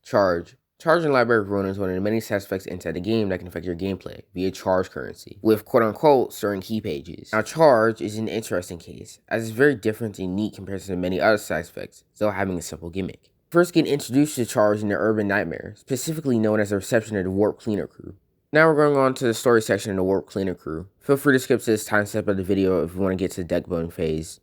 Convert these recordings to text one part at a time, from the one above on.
Charge. Charge in Library of Ruin is one of the many aspects inside the game that can affect your gameplay via charge currency, with quote-unquote certain key pages. Now charge is an interesting case, as it's very different and unique compared to many other aspects, still having a simple gimmick. First get introduced to charge in the Urban Nightmare, specifically known as the reception of the Warp Cleaner Crew. Now we're going on to the story section of the Warp Cleaner Crew. Feel free to skip to this time step of the video if you want to get to the deck building phase.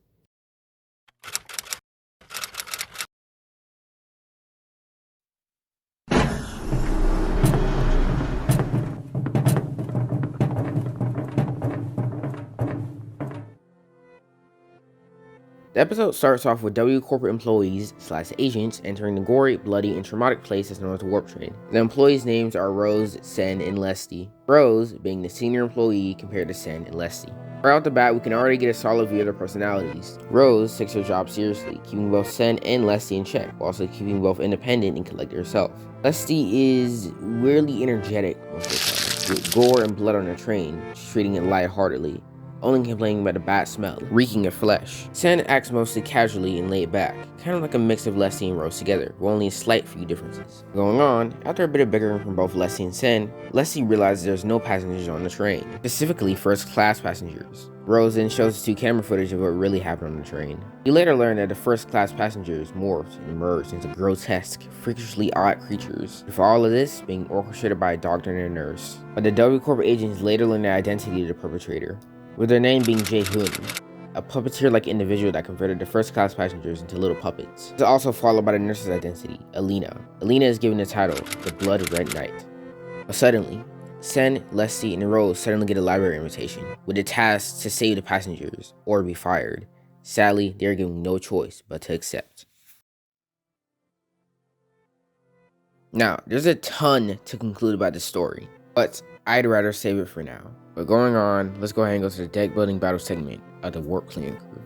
The episode starts off with W corporate employees / agents entering the gory, bloody, and traumatic place that's known as the Warp Train. The employees' names are Rose, Sen, and Lesty. Rose being the senior employee compared to Sen and Lesty. Right off the bat, we can already get a solid view of their personalities. Rose takes her job seriously, keeping both Sen and Lesty in check, while also keeping both independent and collected herself. Lesty is weirdly energetic most of the time, with gore and blood on the train, treating it lightheartedly, only complaining about the bad smell, reeking of flesh. Sen acts mostly casually and laid back, kind of like a mix of Lesty and Rose together, with only a slight few differences. Going on, after a bit of bickering from both Lesty and Sen, Lesty realizes there's no passengers on the train, specifically first class passengers. Rose then shows us 2 camera footage of what really happened on the train. We later learn that the first class passengers morphed and emerged into grotesque, freakishly odd creatures, with all of this being orchestrated by a doctor and a nurse. But the W Corp agents later learn the identity of the perpetrator, with their name being Jae-hoon, a puppeteer-like individual that converted the first-class passengers into little puppets. This is also followed by the nurse's identity, Alina. Alina is given the title, the Blood Red Knight. But suddenly, Sen, Lesty, and Rose suddenly get a library invitation, with the task to save the passengers, or be fired. Sadly, they are given no choice but to accept. Now, there's a ton to conclude about this story, but I'd rather save it for now. But going on, let's go ahead and go to the deck building battle segment of the Warp Cleaner Crew.